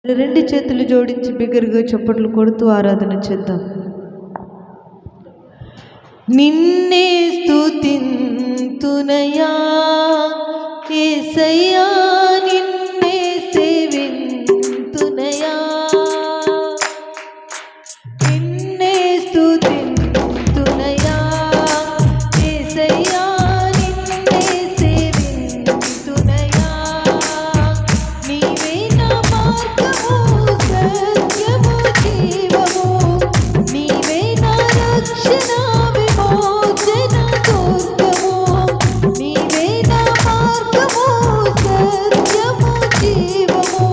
రెండు చేతులు జోడించి బిగ్గరగా చప్పట్లు కొడుతూ ఆరాధన చేద్దాం. నిన్నే స్తుతింతునయా యేసయ్యా, నిన్నే సేవింతునయా, నిన్నే స్తుతింతునయా యేసయ్యా, నిన్నే సేవింతునయా. నీవే నా మార్గము, సత్యము, జీవము, నీవే నా రక్షణ, విమోచన దుర్గము. నీవే నా మార్గము, సత్యము, జీవము,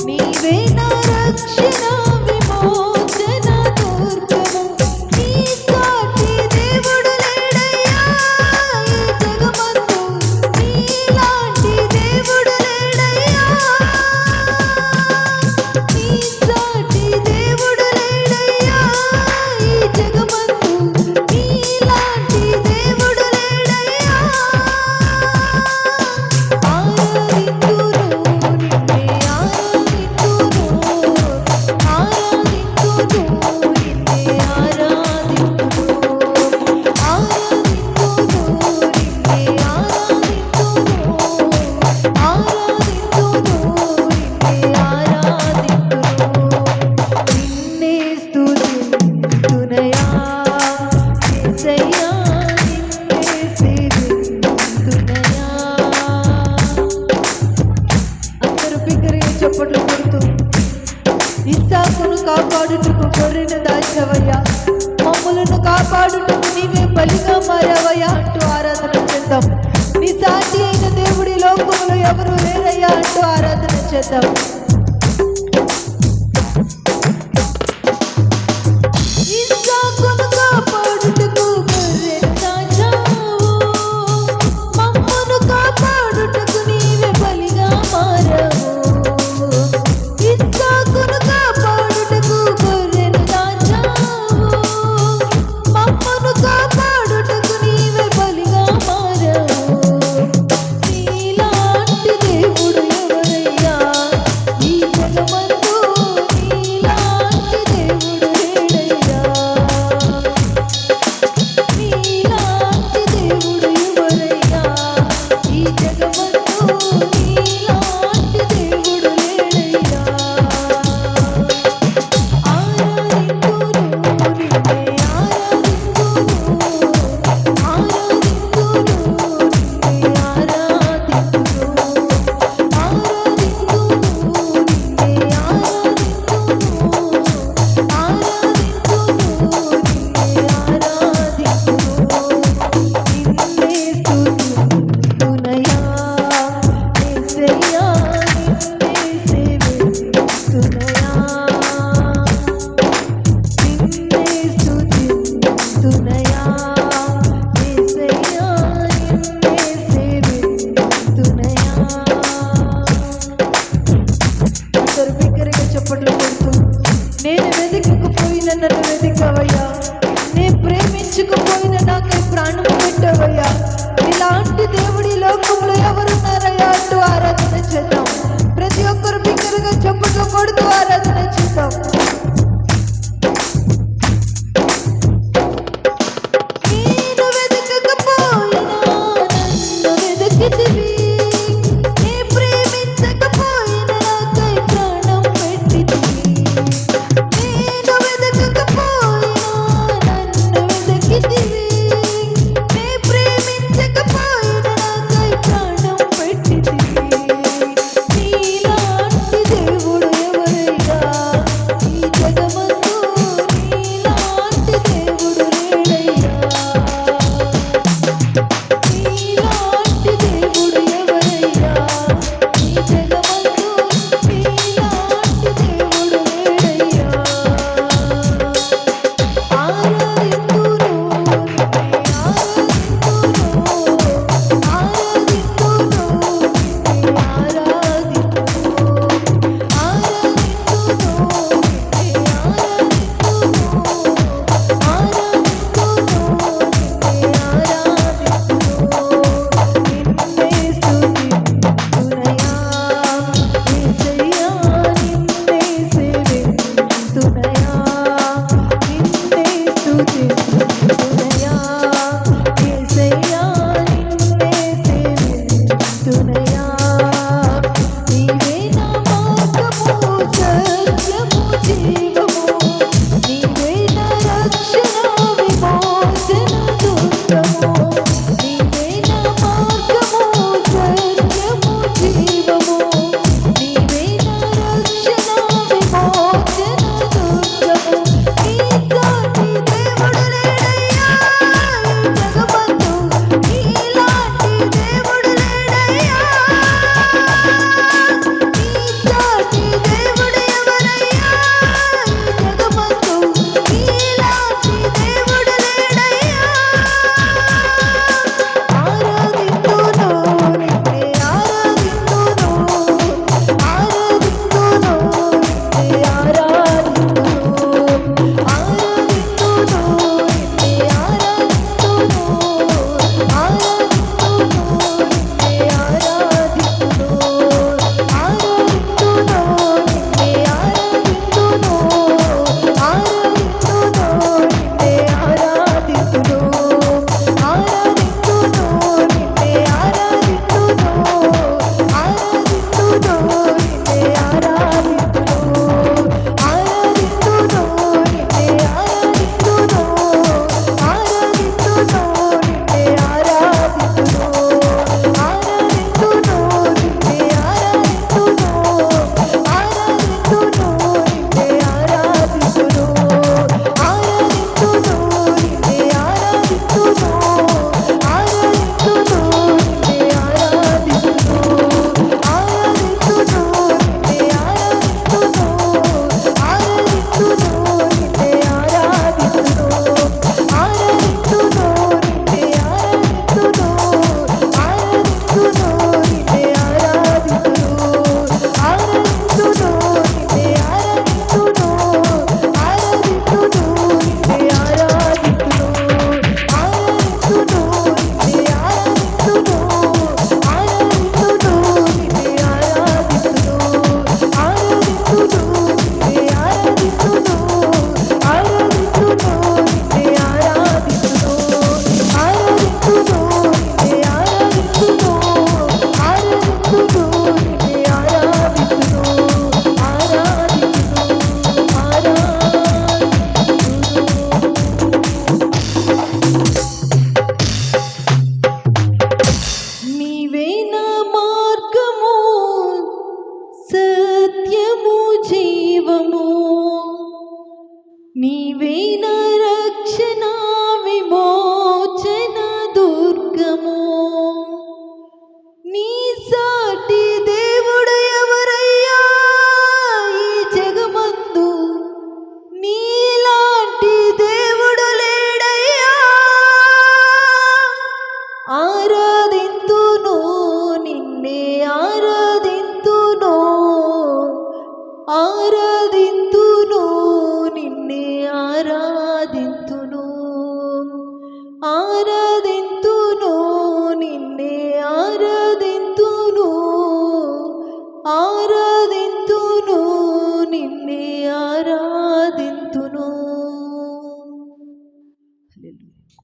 నీవే నా రక్షణ, విమోచన దుర్గము. నీ సాటి దేవుడు లేడయ్యా ఈ జగమందు, నీలాంటి దేవుడు లేడయ్యా. నీ సాటి దేవుడు లేడయ్యా ఈ జగమందు, నీలాంటి దేవుడు లేడయ్యా. ఆరాధింతును నిన్నే, ఆరాధింతును, ఆరాధింతును నిన్నే, ఆరాధింతును, ఆరాధింతును నిన్నే, ఆరాధింతును, ఆరాధింతును నిన్నే, ఆరాధింతును. నిన్నే స్తుతింతునయా యేసయ్యా, నిన్నే సేవింతునయా. అందరూ బిగ్గరగా చప్పట్లు కొడుతూ, ఇస్సాకును కాపాడుటకు గొర్రెను దాచావయ్యా, మమ్ములను కాపాడుటకు నీవే బలిగా మారావయ్యా అంటూ ఆరాధన చేద్దాం. నీ సాటి అయిన దేవుడి లోకములో ఎవరు లేరయ్యా అంటూ ఆరాధన చేద్దాం. ఇస్సాకును కాపాడుటకు గొర్రెను దాచావు, మమ్మును కాపాడుటకు నీవే బలిగా మారావు. ఇస్సాకును కాపాడుటకు గొర్రెను దాచావు, మమ్మును కాపాడుటకు నీవే బలిగా మారావు. నీలాంటి దేవుడు ఎవరయ్యా ఈ జగమందు, నీలాంటి దేవుడు లేడయ్యా. నీలాంటి దేవుడు ఎవరయ్యా ఈ జగమందు, నీలాంటి దేవుడు లేడయ్యా. ఆరాధింతును నిన్నే, ఆరాధింతును, ఆరాధింతును నిన్నే, ఆరాధింతును, ఆరాధింతును నిన్నే, ఆరాధింతును, ఆరాధింతును నిన్నే, ఆరాధింతును. నిన్నే స్తుతింతునయా యేసయ్యా, నిన్నే సేవింతునయా, నిన్నే స్తుతింతునయా యేసయ్యా, నిన్నే సేవింతునయా. అందరూ బిగ్గరగా చప్పట్లు కొడుతూ, నేను వెతకకపోయిన నన్ను వెతికావయ్యా, నే ప్రేమించకపోయిన నాకై ప్రాణము పెట్టావయ్యా. ఇలాంటి దేవుడి లోకంలో ఎవరున్నారయ్యా అంటూ ఆరాధన చేద్దాం. ప్రతి ఒక్కరు బిగ్గరగా చప్పట్లు కొడుతూ